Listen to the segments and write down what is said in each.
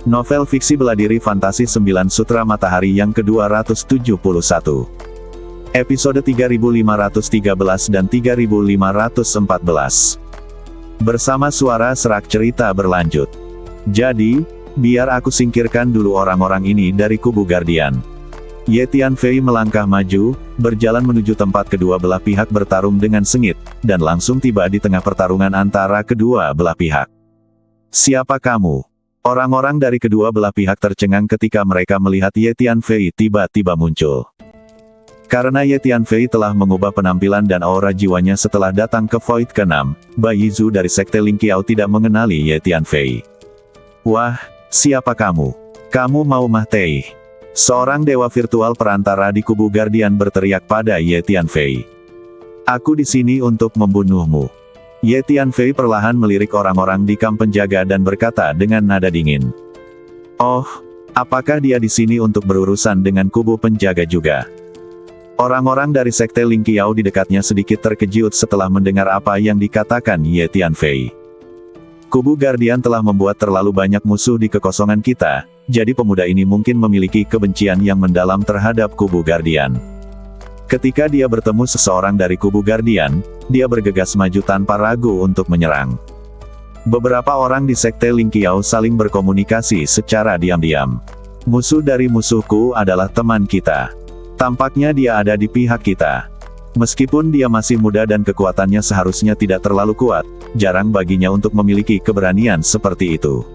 Novel fiksi bela diri fantasi 9 Sutra Matahari yang ke-271. Episode 3513 dan 3514. Bersama suara serak cerita berlanjut. Jadi, biar aku singkirkan dulu orang-orang ini dari kubu Guardian. Ye Tianfei melangkah maju, berjalan menuju tempat kedua belah pihak bertarung dengan sengit, dan langsung tiba di tengah pertarungan antara kedua belah pihak. Siapa kamu? Orang-orang dari kedua belah pihak tercengang ketika mereka melihat Ye Tianfei tiba-tiba muncul. Karena Ye Tianfei telah mengubah penampilan dan aura jiwanya setelah datang ke Void ke-6, Bai Yizu dari Sekte Ling Qiao tidak mengenali Ye Tianfei. Wah, siapa kamu? Kamu mau mati? Seorang dewa virtual perantara di kubu Guardian berteriak pada Ye Tianfei. Aku di sini untuk membunuhmu. Ye Tianfei perlahan melirik orang-orang di kamp penjaga dan berkata dengan nada dingin. Oh, apakah dia di sini untuk berurusan dengan kubu penjaga juga? Orang-orang dari Sekte Ling Qiao di dekatnya sedikit terkejut setelah mendengar apa yang dikatakan Ye Tianfei. Kubu Guardian telah membuat terlalu banyak musuh di kekosongan kita, jadi pemuda ini mungkin memiliki kebencian yang mendalam terhadap kubu Guardian. Ketika dia bertemu seseorang dari kubu Guardian, dia bergegas maju tanpa ragu untuk menyerang. Beberapa orang di Sekte Ling Qiao saling berkomunikasi secara diam-diam. Musuh dari musuhku adalah teman kita. Tampaknya dia ada di pihak kita. Meskipun dia masih muda dan kekuatannya seharusnya tidak terlalu kuat, jarang baginya untuk memiliki keberanian seperti itu.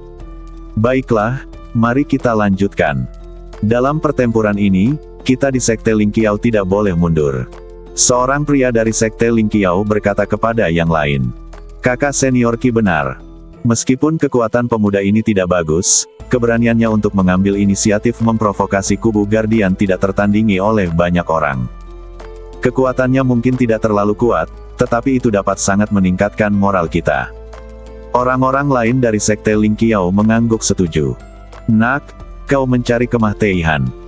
Baiklah, mari kita lanjutkan. Dalam pertempuran ini, kita di Sekte Ling Qiao tidak boleh mundur. Seorang pria dari Sekte Ling Qiao berkata kepada yang lain. Kakak senior Qi benar. Meskipun kekuatan pemuda ini tidak bagus, keberaniannya untuk mengambil inisiatif memprovokasi kubu Guardian tidak tertandingi oleh banyak orang. Kekuatannya mungkin tidak terlalu kuat, tetapi itu dapat sangat meningkatkan moral kita. Orang-orang lain dari Sekte Ling Qiao mengangguk setuju. Nak, kau mencari kematian.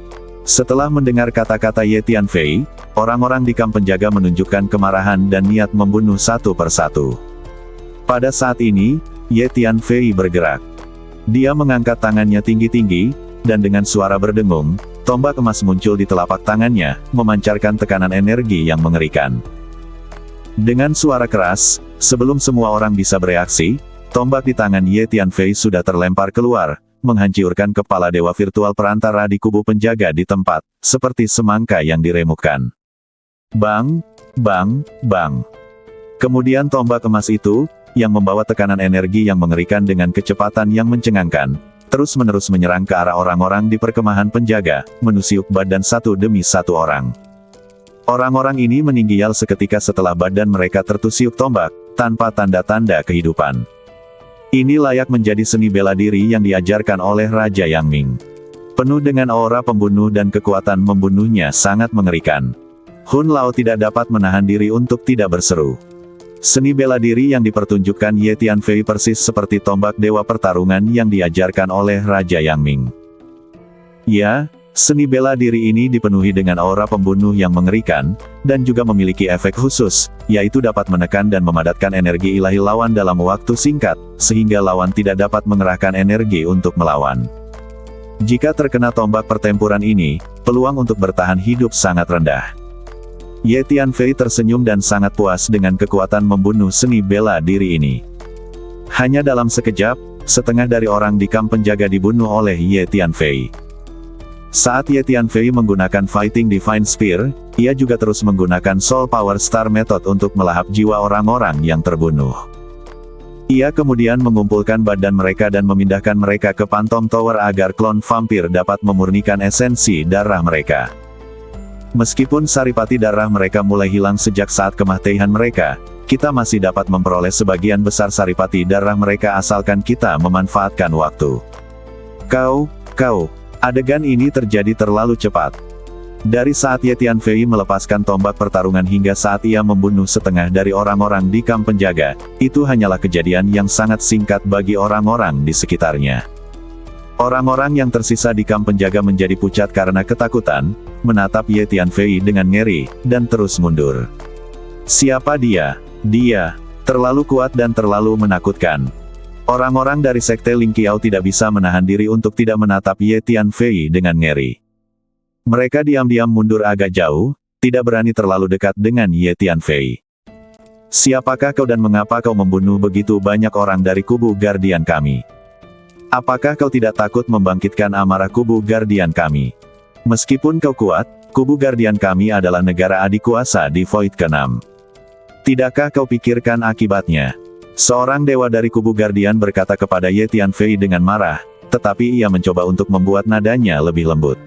Setelah mendengar kata-kata Ye Tianfei, orang-orang di kamp penjaga menunjukkan kemarahan dan niat membunuh satu persatu. Pada saat ini, Ye Tianfei bergerak. Dia mengangkat tangannya tinggi-tinggi, dan dengan suara berdengung, tombak emas muncul di telapak tangannya, memancarkan tekanan energi yang mengerikan. Dengan suara keras, sebelum semua orang bisa bereaksi, tombak di tangan Ye Tianfei sudah terlempar keluar, menghancurkan kepala dewa virtual perantara di kubu penjaga di tempat, seperti semangka yang diremukkan. Bang, bang, bang. Kemudian tombak emas itu, yang membawa tekanan energi yang mengerikan dengan kecepatan yang mencengangkan, terus-menerus menyerang ke arah orang-orang di perkemahan penjaga, menusuk badan satu demi satu orang. Orang-orang ini meninggial seketika setelah badan mereka tertusuk tombak, tanpa tanda-tanda kehidupan. Ini layak menjadi seni bela diri yang diajarkan oleh Raja Yang Ming. Penuh dengan aura pembunuh dan kekuatan membunuhnya sangat mengerikan. Hun Lao tidak dapat menahan diri untuk tidak berseru. Seni bela diri yang dipertunjukkan Ye Tianfei persis seperti tombak dewa pertarungan yang diajarkan oleh Raja Yang Ming. Ya, seni bela diri ini dipenuhi dengan aura pembunuh yang mengerikan, dan juga memiliki efek khusus, yaitu dapat menekan dan memadatkan energi ilahi lawan dalam waktu singkat, sehingga lawan tidak dapat mengerahkan energi untuk melawan. Jika terkena tombak pertempuran ini, peluang untuk bertahan hidup sangat rendah. Ye Tianfei tersenyum dan sangat puas dengan kekuatan membunuh seni bela diri ini. Hanya dalam sekejap, setengah dari orang di kamp penjaga dibunuh oleh Ye Tianfei. Saat Ye Tianfei menggunakan Fighting Divine Spear, ia juga terus menggunakan Soul Power Star Method untuk melahap jiwa orang-orang yang terbunuh. Ia kemudian mengumpulkan badan mereka dan memindahkan mereka ke Phantom Tower agar klon vampir dapat memurnikan esensi darah mereka. Meskipun saripati darah mereka mulai hilang sejak saat kematian mereka, kita masih dapat memperoleh sebagian besar saripati darah mereka asalkan kita memanfaatkan waktu. Adegan ini terjadi terlalu cepat. Dari saat Ye Tianfei melepaskan tombak pertarungan hingga saat ia membunuh setengah dari orang-orang di kamp penjaga, itu hanyalah kejadian yang sangat singkat bagi orang-orang di sekitarnya. Orang-orang yang tersisa di kamp penjaga menjadi pucat karena ketakutan, menatap Ye Tianfei dengan ngeri, dan terus mundur. Siapa dia? Dia terlalu kuat dan terlalu menakutkan. Orang-orang dari Sekte Ling Qiao tidak bisa menahan diri untuk tidak menatap Ye Tianfei dengan ngeri. Mereka diam-diam mundur agak jauh, tidak berani terlalu dekat dengan Ye Tianfei. Siapakah kau dan mengapa kau membunuh begitu banyak orang dari kubu Guardian kami? Apakah kau tidak takut membangkitkan amarah kubu Guardian kami? Meskipun kau kuat, kubu Guardian kami adalah negara adik kuasa di Void ke-6. Tidakkah kau pikirkan akibatnya? Seorang dewa dari kubu Guardian berkata kepada Ye Tianfei dengan marah, tetapi ia mencoba untuk membuat nadanya lebih lembut.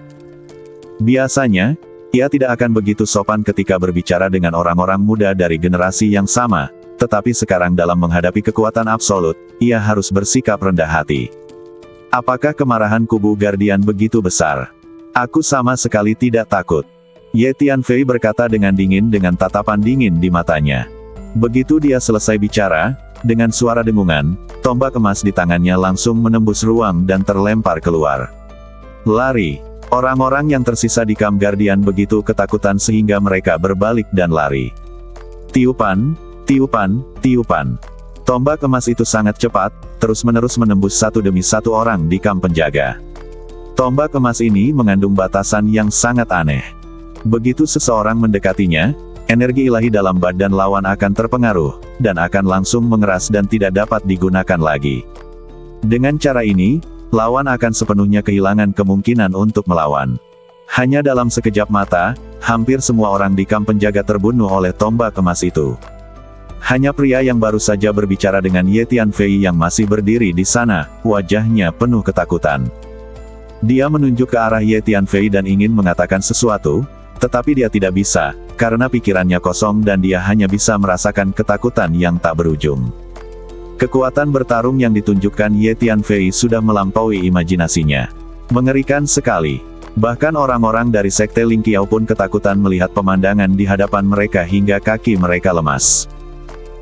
Biasanya, ia tidak akan begitu sopan ketika berbicara dengan orang-orang muda dari generasi yang sama, tetapi sekarang dalam menghadapi kekuatan absolut, ia harus bersikap rendah hati. Apakah kemarahan kubu Guardian begitu besar? Aku sama sekali tidak takut. Ye Tianfei berkata dengan dingin dengan tatapan dingin di matanya. Begitu dia selesai bicara, dengan suara dengungan, tombak emas di tangannya langsung menembus ruang dan terlempar keluar. Lari. Orang-orang yang tersisa di Camp Guardian begitu ketakutan sehingga mereka berbalik dan lari. Tiupan, tiupan, tiupan. Tombak emas itu sangat cepat, terus-menerus menembus satu demi satu orang di kamp penjaga. Tombak emas ini mengandung batasan yang sangat aneh. Begitu seseorang mendekatinya, energi ilahi dalam badan lawan akan terpengaruh, dan akan langsung mengeras dan tidak dapat digunakan lagi. Dengan cara ini, lawan akan sepenuhnya kehilangan kemungkinan untuk melawan. Hanya dalam sekejap mata, hampir semua orang di kamp penjaga terbunuh oleh tombak emas itu. Hanya pria yang baru saja berbicara dengan Ye Tianfei yang masih berdiri di sana, wajahnya penuh ketakutan. Dia menunjuk ke arah Ye Tianfei dan ingin mengatakan sesuatu, tetapi dia tidak bisa, karena pikirannya kosong dan dia hanya bisa merasakan ketakutan yang tak berujung. Kekuatan bertarung yang ditunjukkan Ye Tianfei sudah melampaui imajinasinya. Mengerikan sekali. Bahkan orang-orang dari Sekte Ling Qiao pun ketakutan melihat pemandangan di hadapan mereka hingga kaki mereka lemas.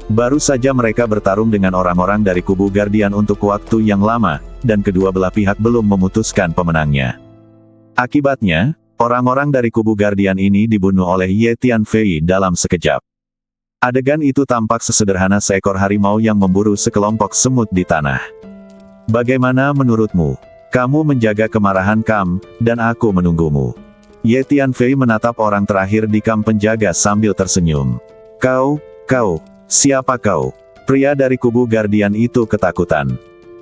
Baru saja mereka bertarung dengan orang-orang dari kubu Guardian untuk waktu yang lama, dan kedua belah pihak belum memutuskan pemenangnya. Akibatnya, orang-orang dari kubu Guardian ini dibunuh oleh Ye Tianfei dalam sekejap. Adegan itu tampak sesederhana seekor harimau yang memburu sekelompok semut di tanah. Bagaimana menurutmu? Kamu menjaga kemarahan Kam, dan aku menunggumu. Ye Tianfei menatap orang terakhir di kamp penjaga sambil tersenyum. Kau, siapa kau? Pria dari kubu Guardian itu ketakutan.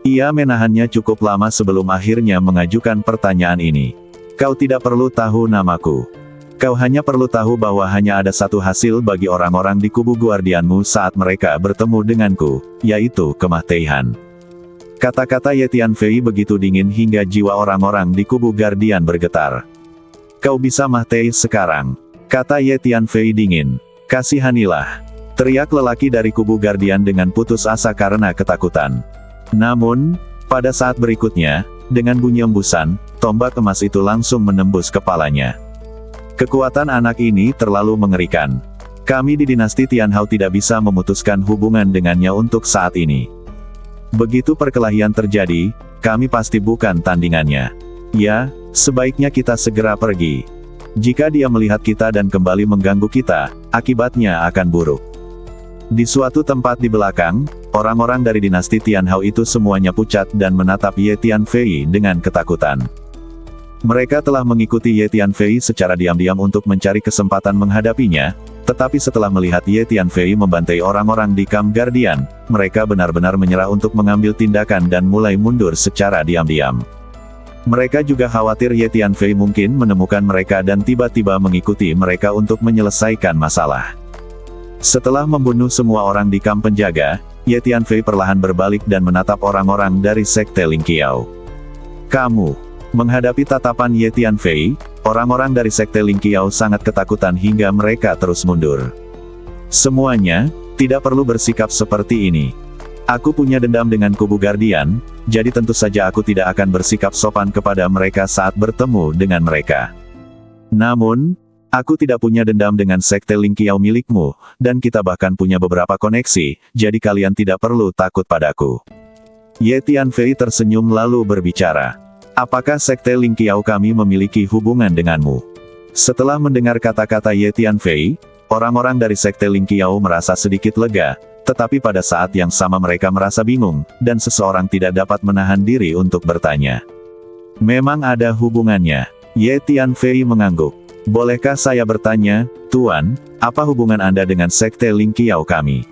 Ia menahannya cukup lama sebelum akhirnya mengajukan pertanyaan ini. Kau tidak perlu tahu namaku. Kau hanya perlu tahu bahwa hanya ada satu hasil bagi orang-orang di kubu Guardianmu saat mereka bertemu denganku, yaitu kematian. Kata-kata Ye Tianfei begitu dingin hingga jiwa orang-orang di kubu Guardian bergetar. Kau bisa mati sekarang, kata Ye Tianfei dingin. Kasihanilah, teriak lelaki dari kubu Guardian dengan putus asa karena ketakutan. Namun, pada saat berikutnya, dengan bunyi embusan, tombak emas itu langsung menembus kepalanya. Kekuatan anak ini terlalu mengerikan. Kami di dinasti Tianhao tidak bisa memutuskan hubungan dengannya untuk saat ini. Begitu perkelahian terjadi, kami pasti bukan tandingannya. Ya, sebaiknya kita segera pergi. Jika dia melihat kita dan kembali mengganggu kita, akibatnya akan buruk. Di suatu tempat di belakang, orang-orang dari dinasti Tianhao itu semuanya pucat dan menatap Ye Tianfei dengan ketakutan. Mereka telah mengikuti Ye Tianfei secara diam-diam untuk mencari kesempatan menghadapinya, tetapi setelah melihat Ye Tianfei membantai orang-orang di Camp Guardian, mereka benar-benar menyerah untuk mengambil tindakan dan mulai mundur secara diam-diam. Mereka juga khawatir Ye Tianfei mungkin menemukan mereka dan tiba-tiba mengikuti mereka untuk menyelesaikan masalah. Setelah membunuh semua orang di kamp penjaga, Ye Tianfei perlahan berbalik dan menatap orang-orang dari Sekte Ling Qiao. Kamu. Menghadapi tatapan Ye Tianfei, orang-orang dari Sekte Ling Qiao sangat ketakutan hingga mereka terus mundur. Semuanya, tidak perlu bersikap seperti ini. Aku punya dendam dengan kubu Guardian, jadi tentu saja aku tidak akan bersikap sopan kepada mereka saat bertemu dengan mereka. Namun, aku tidak punya dendam dengan Sekte Ling Qiao milikmu, dan kita bahkan punya beberapa koneksi, jadi kalian tidak perlu takut padaku. Ye Tianfei tersenyum lalu berbicara. Apakah Sekte Ling Qiao kami memiliki hubungan denganmu? Setelah mendengar kata-kata Ye Tianfei, orang-orang dari Sekte Ling Qiao merasa sedikit lega, tetapi pada saat yang sama mereka merasa bingung, dan seseorang tidak dapat menahan diri untuk bertanya. Memang ada hubungannya. Ye Tianfei mengangguk. Bolehkah saya bertanya, Tuan, apa hubungan Anda dengan sekte Ling Qiao kami?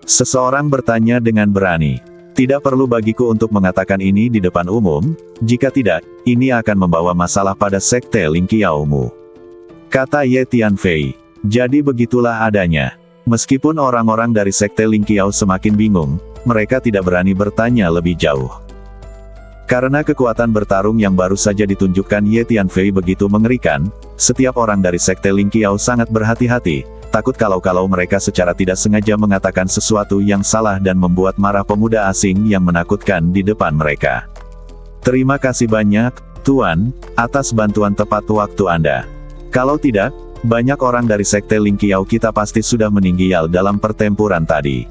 Seseorang bertanya dengan berani. Tidak perlu bagiku untuk mengatakan ini di depan umum, jika tidak, ini akan membawa masalah pada sekte Ling Qiao-mu. Kata Ye Tianfei. Jadi begitulah adanya. Meskipun orang-orang dari sekte Ling Qiao semakin bingung, mereka tidak berani bertanya lebih jauh. Karena kekuatan bertarung yang baru saja ditunjukkan Ye Tianfei begitu mengerikan, setiap orang dari sekte Ling Qiao sangat berhati-hati, takut kalau mereka secara tidak sengaja mengatakan sesuatu yang salah dan membuat marah pemuda asing yang menakutkan di depan mereka. Terima kasih banyak, Tuan, atas bantuan tepat waktu Anda. Kalau tidak, banyak orang dari sekte Ling Qiao kita pasti sudah meninggal dalam pertempuran tadi.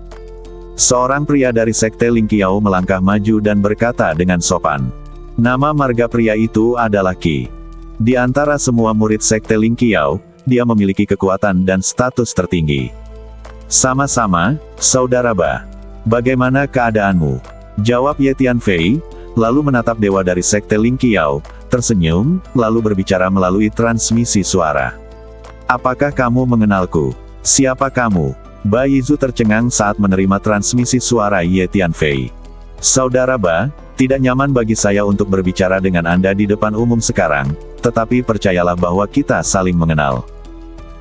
Seorang pria dari sekte Ling Qiao melangkah maju dan berkata dengan sopan. Nama marga pria itu adalah Qi. Di antara semua murid sekte Ling Qiao, dia memiliki kekuatan dan status tertinggi. Sama-sama, Saudara Ba. Bagaimana keadaanmu? Jawab Ye Tianfei, lalu menatap dewa dari sekte Ling Qiao, tersenyum, lalu berbicara melalui transmisi suara. Apakah kamu mengenalku? Siapa kamu? Ba Yizu tercengang saat menerima transmisi suara Ye Tianfei. Saudara Ba, tidak nyaman bagi saya untuk berbicara dengan Anda di depan umum sekarang, tetapi percayalah bahwa kita saling mengenal.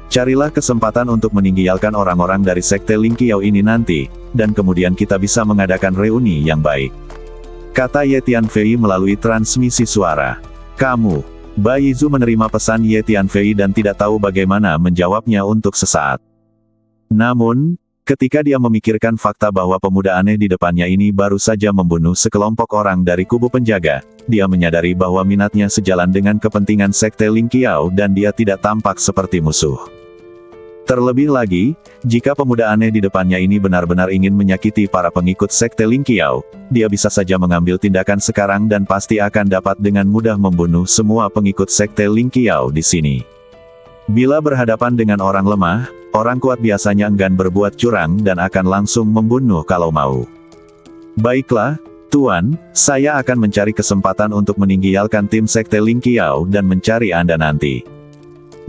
Carilah kesempatan untuk meninggalkan orang-orang dari sekte Ling Qiao ini nanti, dan kemudian kita bisa mengadakan reuni yang baik. Kata Ye Tianfei melalui transmisi suara. Kamu. Ba Yizu menerima pesan Ye Tianfei dan tidak tahu bagaimana menjawabnya untuk sesaat. Namun, ketika dia memikirkan fakta bahwa pemuda aneh di depannya ini baru saja membunuh sekelompok orang dari kubu penjaga, dia menyadari bahwa minatnya sejalan dengan kepentingan sekte Ling Qiao dan dia tidak tampak seperti musuh. Terlebih lagi, jika pemuda aneh di depannya ini benar-benar ingin menyakiti para pengikut sekte Ling Qiao, dia bisa saja mengambil tindakan sekarang dan pasti akan dapat dengan mudah membunuh semua pengikut sekte Ling Qiao di sini. Bila berhadapan dengan orang lemah, orang kuat biasanya enggan berbuat curang dan akan langsung membunuh kalau mau. Baiklah, Tuan, saya akan mencari kesempatan untuk meninggalkan tim sekte Ling Qiao dan mencari Anda nanti.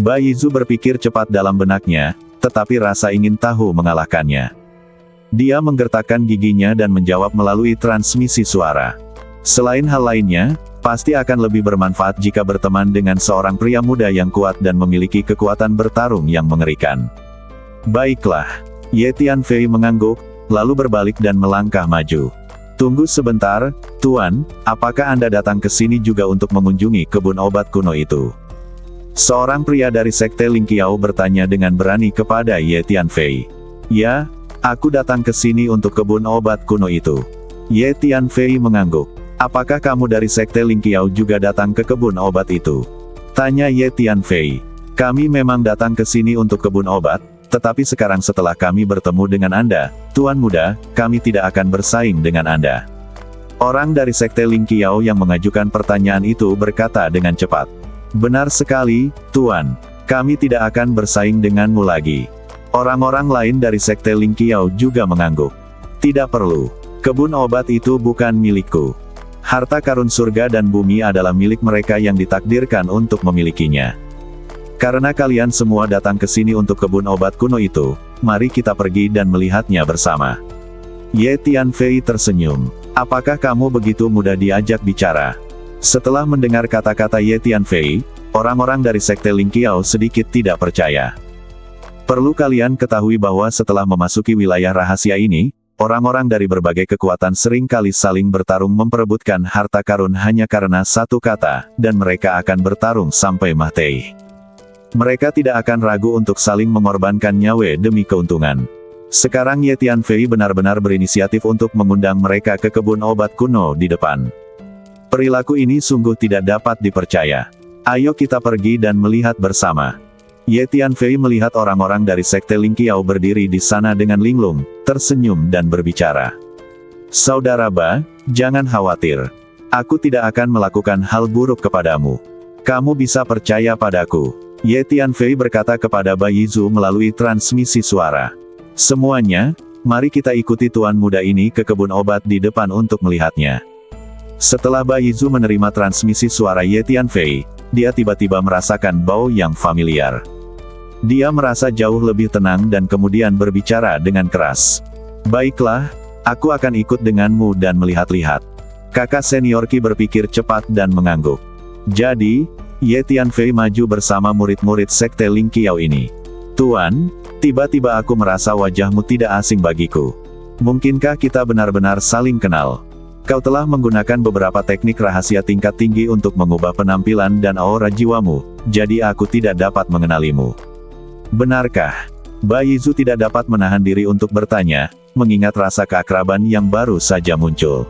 Ba Yizu berpikir cepat dalam benaknya, tetapi rasa ingin tahu mengalahkannya. Dia menggertakkan giginya dan menjawab melalui transmisi suara. Selain hal lainnya, pasti akan lebih bermanfaat jika berteman dengan seorang pria muda yang kuat dan memiliki kekuatan bertarung yang mengerikan. Baiklah. Ye Tianfei mengangguk, lalu berbalik dan melangkah maju. Tunggu sebentar, Tuan, apakah Anda datang ke sini juga untuk mengunjungi kebun obat kuno itu? Seorang pria dari sekte Ling Qiao bertanya dengan berani kepada Ye Tianfei. Ya, aku datang ke sini untuk kebun obat kuno itu. Ye Tianfei mengangguk. Apakah kamu dari sekte Ling Qiao juga datang ke kebun obat itu? Tanya Ye Tianfei. Kami memang datang ke sini untuk kebun obat, tetapi sekarang setelah kami bertemu dengan Anda, Tuan Muda, kami tidak akan bersaing dengan Anda. Orang dari sekte Ling Qiao yang mengajukan pertanyaan itu berkata dengan cepat. Benar sekali, Tuan. Kami tidak akan bersaing denganmu lagi. Orang-orang lain dari sekte Ling Qiao juga mengangguk. Tidak perlu. Kebun obat itu bukan milikku. Harta karun surga dan bumi adalah milik mereka yang ditakdirkan untuk memilikinya. Karena kalian semua datang ke sini untuk kebun obat kuno itu, mari kita pergi dan melihatnya bersama. Ye Tianfei tersenyum. Apakah kamu begitu mudah diajak bicara? Setelah mendengar kata-kata Ye Tianfei, orang-orang dari sekte Ling Qiao sedikit tidak percaya. Perlu kalian ketahui bahwa setelah memasuki wilayah rahasia ini, orang-orang dari berbagai kekuatan sering kali saling bertarung memperebutkan harta karun hanya karena satu kata, dan mereka akan bertarung sampai mati. Mereka tidak akan ragu untuk saling mengorbankan nyawa demi keuntungan. Sekarang Ye Tianfei benar-benar berinisiatif untuk mengundang mereka ke kebun obat kuno di depan. Perilaku ini sungguh tidak dapat dipercaya. Ayo kita pergi dan melihat bersama. Ye Tianfei melihat orang-orang dari sekte Ling Qiao berdiri di sana dengan linglung, tersenyum dan berbicara. Saudara Ba, jangan khawatir. Aku tidak akan melakukan hal buruk kepadamu. Kamu bisa percaya padaku. Ye Tianfei berkata kepada Ba Yizu melalui transmisi suara. Semuanya, mari kita ikuti tuan muda ini ke kebun obat di depan untuk melihatnya. Setelah Ba Yizu menerima transmisi suara Ye Tianfei, dia tiba-tiba merasakan bau yang familiar. Dia merasa jauh lebih tenang dan kemudian berbicara dengan keras. Baiklah, aku akan ikut denganmu dan melihat-lihat. Kakak senior Qi berpikir cepat dan mengangguk. Jadi, Ye Tianfei maju bersama murid-murid sekte Ling Qiao ini. Tuan, tiba-tiba aku merasa wajahmu tidak asing bagiku. Mungkinkah kita benar-benar saling kenal? Kau telah menggunakan beberapa teknik rahasia tingkat tinggi untuk mengubah penampilan dan aura jiwamu, jadi aku tidak dapat mengenalimu. Benarkah? Ba Yizu tidak dapat menahan diri untuk bertanya, mengingat rasa keakraban yang baru saja muncul.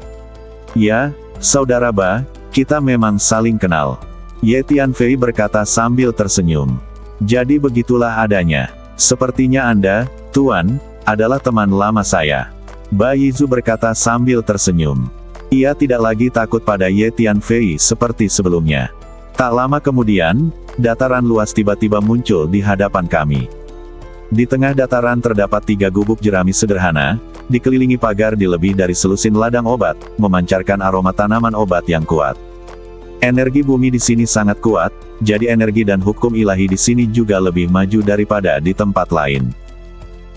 Ya, saudara Ba, kita memang saling kenal. Ye Tianfei berkata sambil tersenyum. Jadi begitulah adanya. Sepertinya Anda, Tuan, adalah teman lama saya. Ba Yizu berkata sambil tersenyum. Ia tidak lagi takut pada Ye Tianfei seperti sebelumnya. Tak lama kemudian, dataran luas tiba-tiba muncul di hadapan kami. Di tengah dataran terdapat 3 gubuk jerami sederhana, dikelilingi pagar di lebih dari selusin ladang obat, memancarkan aroma tanaman obat yang kuat. Energi bumi di sini sangat kuat, jadi energi dan hukum ilahi di sini juga lebih maju daripada di tempat lain.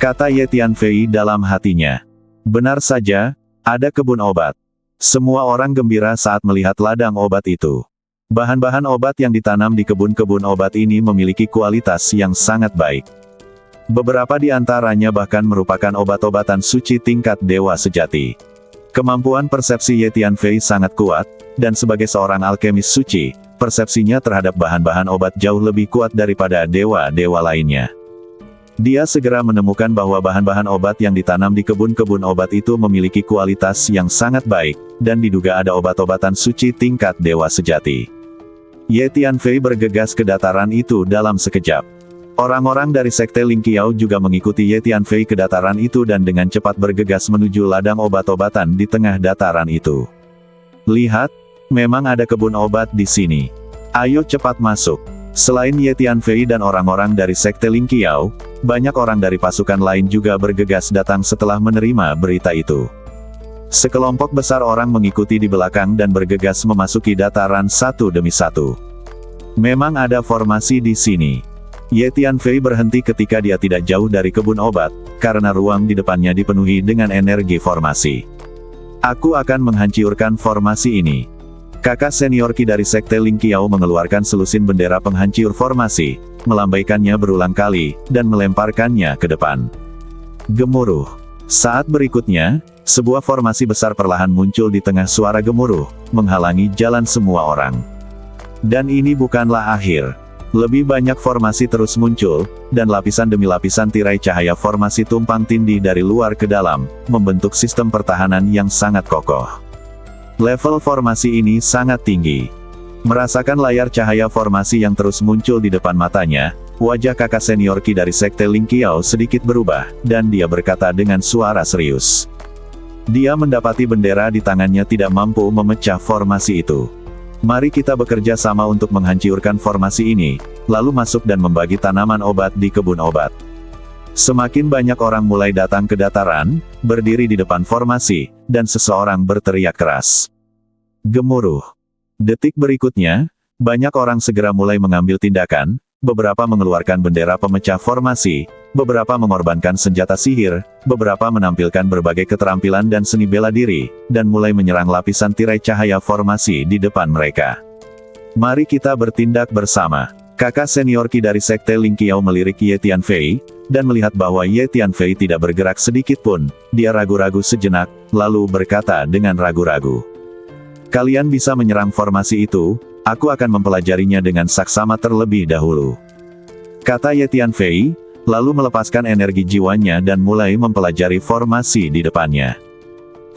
Kata Ye Tianfei dalam hatinya. Benar saja, ada kebun obat. Semua orang gembira saat melihat ladang obat itu. Bahan-bahan obat yang ditanam di kebun-kebun obat ini memiliki kualitas yang sangat baik. Beberapa di antaranya bahkan merupakan obat-obatan suci tingkat dewa sejati. Kemampuan persepsi Ye Tianfei sangat kuat, dan sebagai seorang alkemis suci, persepsinya terhadap bahan-bahan obat jauh lebih kuat daripada dewa-dewa lainnya. Dia segera menemukan bahwa bahan-bahan obat yang ditanam di kebun-kebun obat itu memiliki kualitas yang sangat baik, dan diduga ada obat-obatan suci tingkat dewa sejati. Ye Tianfei bergegas ke dataran itu dalam sekejap. Orang-orang dari sekte Ling Qiao juga mengikuti Ye Tianfei ke dataran itu dan dengan cepat bergegas menuju ladang obat-obatan di tengah dataran itu. Lihat, memang ada kebun obat di sini. Ayo cepat masuk. Selain Ye Tianfei dan orang-orang dari sekte Ling Qiao, banyak orang dari pasukan lain juga bergegas datang setelah menerima berita itu. Sekelompok besar orang mengikuti di belakang dan bergegas memasuki dataran satu demi satu. Memang ada formasi di sini. Ye Tianfei berhenti ketika dia tidak jauh dari kebun obat, karena ruang di depannya dipenuhi dengan energi formasi. Aku akan menghancurkan formasi ini. Kakak senior Qi dari sekte Ling Qiao mengeluarkan selusin bendera penghancur formasi, melambaikannya berulang kali, dan melemparkannya ke depan. Gemuruh. Saat berikutnya, sebuah formasi besar perlahan muncul di tengah suara gemuruh, menghalangi jalan semua orang. Dan ini bukanlah akhir. Lebih banyak formasi terus muncul, dan lapisan demi lapisan tirai cahaya formasi tumpang tindih dari luar ke dalam, membentuk sistem pertahanan yang sangat kokoh. Level formasi ini sangat tinggi. Merasakan layar cahaya formasi yang terus muncul di depan matanya, wajah kakak senior Qi dari sekte Ling Qiao sedikit berubah, dan dia berkata dengan suara serius. Dia mendapati bendera di tangannya tidak mampu memecah formasi itu. Mari kita bekerja sama untuk menghancurkan formasi ini, lalu masuk dan membagi tanaman obat di kebun obat. Semakin banyak orang mulai datang ke dataran, berdiri di depan formasi, dan seseorang berteriak keras. Gemuruh. Detik berikutnya, banyak orang segera mulai mengambil tindakan, beberapa mengeluarkan bendera pemecah formasi, beberapa mengorbankan senjata sihir, beberapa menampilkan berbagai keterampilan dan seni bela diri, dan mulai menyerang lapisan tirai cahaya formasi di depan mereka. Mari kita bertindak bersama. Kakak senior Qi dari sekte Ling Qiao melirik Ye Tianfei, dan melihat bahwa Ye Tianfei tidak bergerak sedikit pun, dia ragu-ragu sejenak, lalu berkata dengan ragu-ragu. Kalian bisa menyerang formasi itu, aku akan mempelajarinya dengan saksama terlebih dahulu. Kata Ye Tianfei, lalu melepaskan energi jiwanya dan mulai mempelajari formasi di depannya.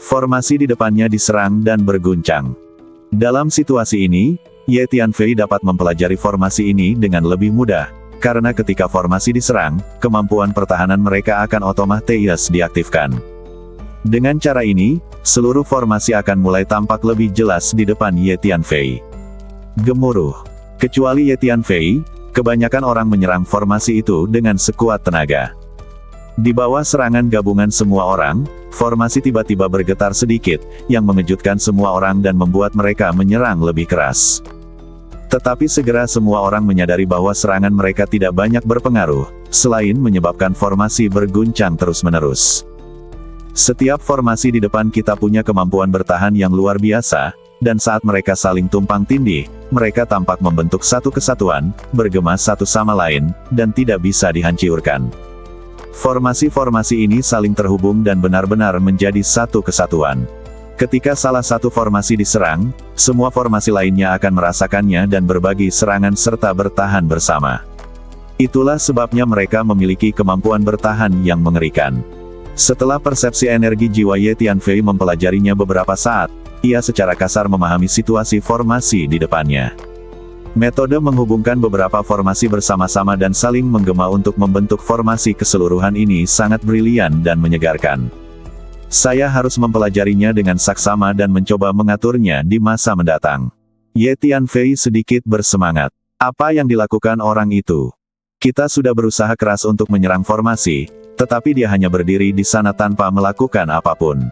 Formasi di depannya diserang dan berguncang. Dalam situasi ini, Ye Tianfei dapat mempelajari formasi ini dengan lebih mudah, karena ketika formasi diserang, kemampuan pertahanan mereka akan otomatis diaktifkan. Dengan cara ini, seluruh formasi akan mulai tampak lebih jelas di depan Ye Tianfei. Gemuruh. Kecuali Ye Tianfei, kebanyakan orang menyerang formasi itu dengan sekuat tenaga. Di bawah serangan gabungan semua orang, formasi tiba-tiba bergetar sedikit, yang mengejutkan semua orang dan membuat mereka menyerang lebih keras. Tetapi segera semua orang menyadari bahwa serangan mereka tidak banyak berpengaruh, selain menyebabkan formasi berguncang terus-menerus. Setiap formasi di depan kita punya kemampuan bertahan yang luar biasa, dan saat mereka saling tumpang tindih, mereka tampak membentuk satu kesatuan, bergema satu sama lain, dan tidak bisa dihancurkan. Formasi-formasi ini saling terhubung dan benar-benar menjadi satu kesatuan. Ketika salah satu formasi diserang, semua formasi lainnya akan merasakannya dan berbagi serangan serta bertahan bersama. Itulah sebabnya mereka memiliki kemampuan bertahan yang mengerikan. Setelah persepsi energi jiwa Ye Tianfei mempelajarinya beberapa saat, ia secara kasar memahami situasi formasi di depannya. Metode menghubungkan beberapa formasi bersama-sama dan saling menggema untuk membentuk formasi keseluruhan ini sangat brilian dan menyegarkan. Saya harus mempelajarinya dengan saksama dan mencoba mengaturnya di masa mendatang. Ye Tianfei sedikit bersemangat. Apa yang dilakukan orang itu? Kita sudah berusaha keras untuk menyerang formasi, tetapi dia hanya berdiri di sana tanpa melakukan apapun.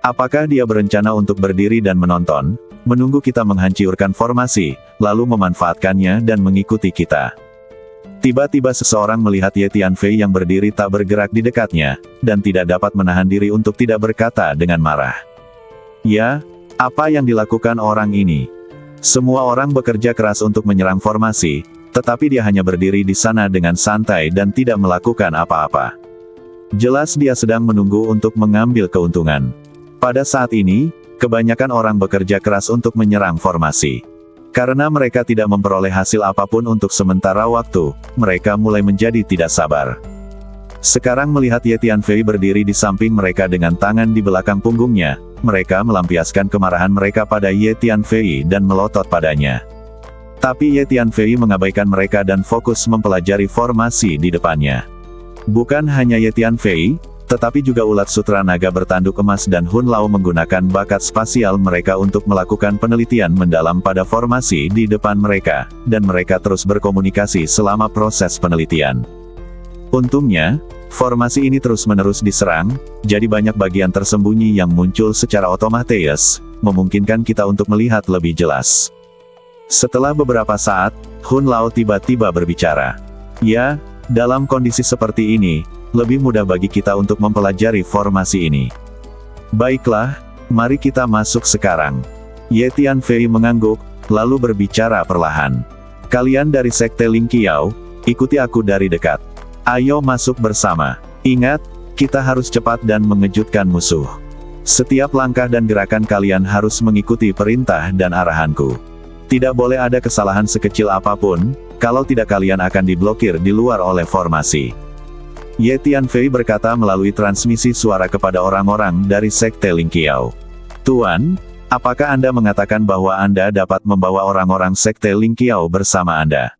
Apakah dia berencana untuk berdiri dan menonton, menunggu kita menghancurkan formasi, lalu memanfaatkannya dan mengikuti kita? Tiba-tiba seseorang melihat Ye Tianfei yang berdiri tak bergerak di dekatnya, dan tidak dapat menahan diri untuk tidak berkata dengan marah. Ya, apa yang dilakukan orang ini? Semua orang bekerja keras untuk menyerang formasi, tetapi dia hanya berdiri di sana dengan santai dan tidak melakukan apa-apa. Jelas dia sedang menunggu untuk mengambil keuntungan. Pada saat ini, kebanyakan orang bekerja keras untuk menyerang formasi. Karena mereka tidak memperoleh hasil apapun untuk sementara waktu, mereka mulai menjadi tidak sabar. Sekarang melihat Ye Tianfei berdiri di samping mereka dengan tangan di belakang punggungnya, mereka melampiaskan kemarahan mereka pada Ye Tianfei dan melotot padanya. Tapi Ye Tianfei mengabaikan mereka dan fokus mempelajari formasi di depannya. Bukan hanya Ye Tianfei, tetapi juga ulat sutra naga bertanduk emas dan Hun Lao menggunakan bakat spasial mereka untuk melakukan penelitian mendalam pada formasi di depan mereka, dan mereka terus berkomunikasi selama proses penelitian. Untungnya, formasi ini terus-menerus diserang, jadi banyak bagian tersembunyi yang muncul secara otomatis, memungkinkan kita untuk melihat lebih jelas. Setelah beberapa saat, Hun Lao tiba-tiba berbicara. Ya, dalam kondisi seperti ini, lebih mudah bagi kita untuk mempelajari formasi ini. Baiklah, mari kita masuk sekarang. Ye Tianfei mengangguk, lalu berbicara perlahan. Kalian dari Sekte Ling Qiao, ikuti aku dari dekat. Ayo masuk bersama. Ingat, kita harus cepat dan mengejutkan musuh. Setiap langkah dan gerakan kalian harus mengikuti perintah dan arahanku. Tidak boleh ada kesalahan sekecil apapun, kalau tidak kalian akan diblokir di luar oleh formasi. Ye Tianfei berkata melalui transmisi suara kepada orang-orang dari Sekte Ling Qiao. Tuan, apakah Anda mengatakan bahwa Anda dapat membawa orang-orang Sekte Ling Qiao bersama Anda?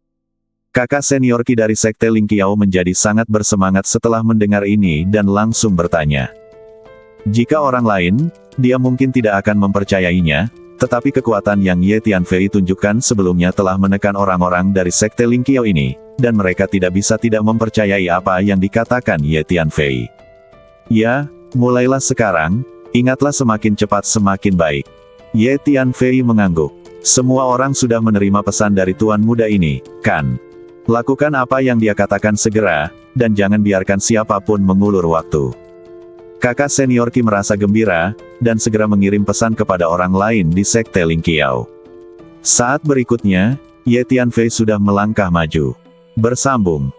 Kakak senior Qi dari Sekte Ling Qiao menjadi sangat bersemangat setelah mendengar ini dan langsung bertanya. Jika orang lain, dia mungkin tidak akan mempercayainya, tetapi kekuatan yang Ye Tianfei tunjukkan sebelumnya telah menekan orang-orang dari Sekte Ling Qiao ini, dan mereka tidak bisa tidak mempercayai apa yang dikatakan Ye Tianfei. Ya, mulailah sekarang, ingatlah semakin cepat semakin baik. Ye Tianfei mengangguk. Semua orang sudah menerima pesan dari tuan muda ini, kan? Lakukan apa yang dia katakan segera, dan jangan biarkan siapapun mengulur waktu. Kakak senior Qi merasa gembira, dan segera mengirim pesan kepada orang lain di Sekte Ling Qiao. Saat berikutnya, Ye Tianfei sudah melangkah maju. Bersambung.